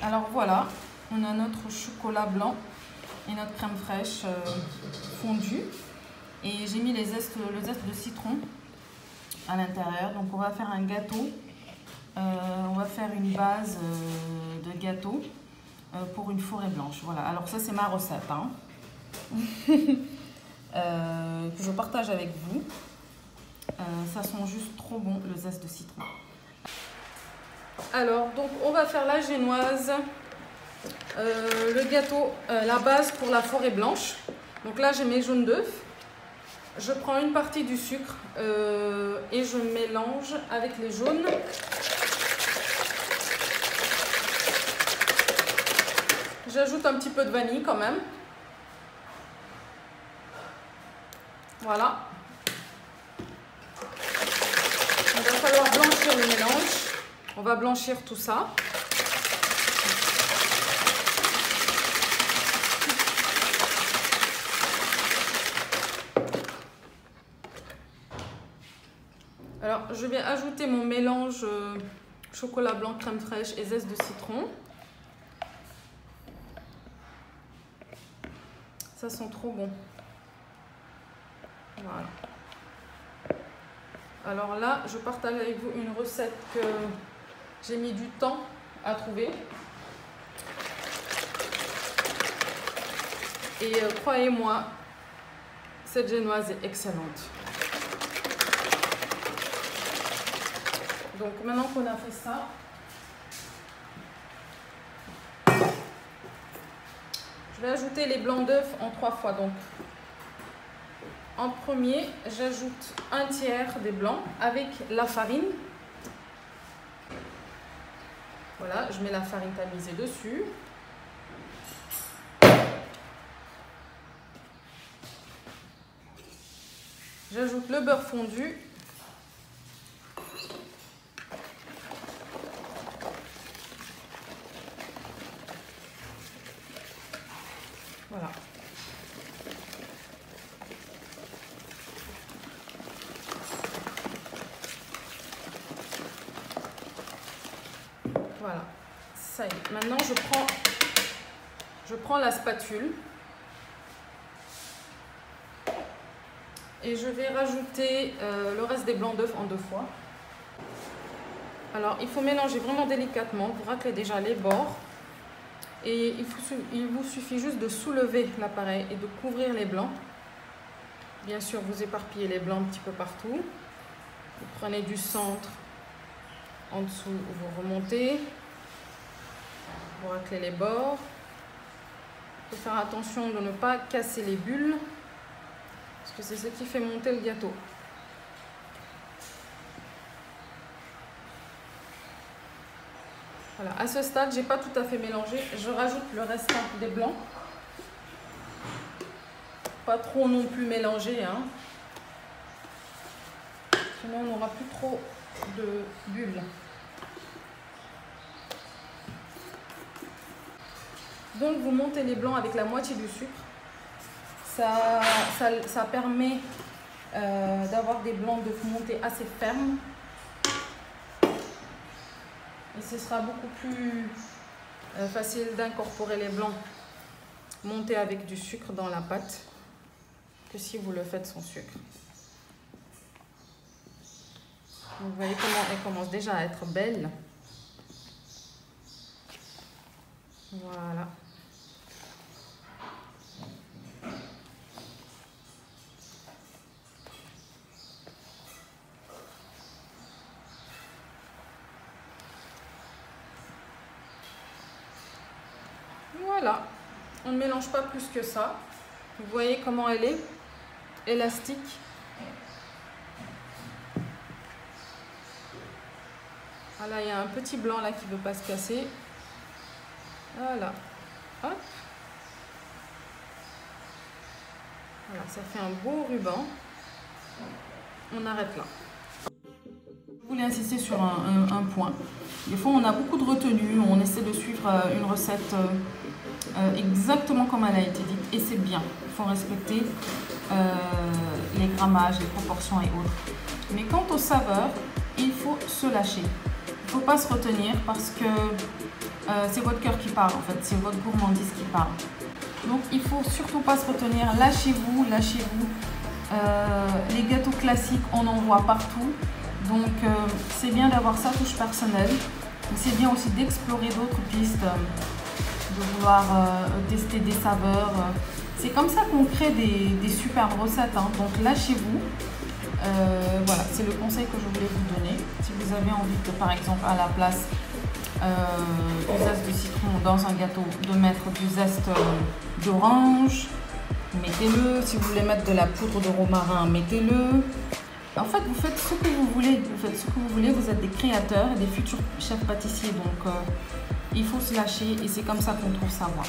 Alors voilà, on a notre chocolat blanc et notre crème fraîche fondue. Et j'ai mis le zeste de citron à l'intérieur. Donc on va faire un gâteau. On va faire une base de gâteau pour une forêt blanche. Voilà, alors ça c'est ma recette. Hein. Que je partage avec vous. Ça sent juste trop bon, le zeste de citron. Alors, donc on va faire la génoise, le gâteau, la base pour la forêt blanche. Donc là j'ai mes jaunes d'œufs. Je prends une partie du sucre et je mélange avec les jaunes. J'ajoute un petit peu de vanille quand même. Voilà. Il va falloir blanchir le mélange. On va blanchir tout ça. Alors, je vais ajouter mon mélange chocolat blanc, crème fraîche et zeste de citron. Ça sent trop bon. Voilà. Alors là, je partage avec vous une recette que j'ai mis du temps à trouver. Et croyez-moi, cette génoise est excellente. Donc maintenant qu'on a fait ça, je vais ajouter les blancs d'œufs en 3 fois. Donc en premier, j'ajoute un tiers des blancs avec la farine. Voilà, je mets la farine tamisée dessus. J'ajoute le beurre fondu. Voilà. Voilà, ça y est. Maintenant, je prends la spatule et je vais rajouter le reste des blancs d'œufs en 2 fois. Alors, il faut mélanger vraiment délicatement. Vous raclez déjà les bords et il vous suffit juste de soulever l'appareil et de couvrir les blancs. Bien sûr, vous éparpillez les blancs un petit peu partout. Vous prenez du centre. En dessous, vous remontez, vous raclez les bords. Il faut faire attention de ne pas casser les bulles, parce que c'est ce qui fait monter le gâteau. Voilà, à ce stade, j'ai pas tout à fait mélangé. Je rajoute le restant des blancs. Pas trop non plus mélangé, hein. Sinon, on n'aura plus trop de bulles. Donc vous montez les blancs avec la moitié du sucre. Ça permet d'avoir des blancs d'œufs montés assez fermes. Et ce sera beaucoup plus facile d'incorporer les blancs montés avec du sucre dans la pâte que si vous le faites sans sucre. Vous voyez comment elle commence déjà à être belle. Voilà. Voilà. On ne mélange pas plus que ça. Vous voyez comment elle est élastique. Voilà, il y a un petit blanc là qui ne veut pas se casser. Voilà. Hop. Voilà, ça fait un beau ruban. On arrête là. Je voulais insister sur un point. Des fois, on a beaucoup de retenue. On essaie de suivre une recette exactement comme elle a été dite. Et c'est bien. Il faut respecter les grammages, les proportions et autres. Mais quant aux saveurs, il faut se lâcher. Il ne faut pas se retenir parce que c'est votre cœur qui parle en fait, c'est votre gourmandise qui parle. Donc il faut surtout pas se retenir, lâchez-vous, lâchez-vous. Les gâteaux classiques, on en voit partout. Donc c'est bien d'avoir sa touche personnelle, mais c'est bien aussi d'explorer d'autres pistes, de vouloir tester des saveurs. C'est comme ça qu'on crée des superbes recettes, hein. Donc lâchez-vous. Voilà, c'est le conseil que je voulais vous donner. Si vous avez envie de, par exemple, à la place du zeste de citron dans un gâteau, de mettre du zeste d'orange, mettez-le. Si vous voulez mettre de la poudre de romarin, mettez-le. En fait, vous faites ce que vous voulez. Vous faites ce que vous voulez. Vous êtes des créateurs et des futurs chefs pâtissiers. Donc, il faut se lâcher et c'est comme ça qu'on trouve sa voie.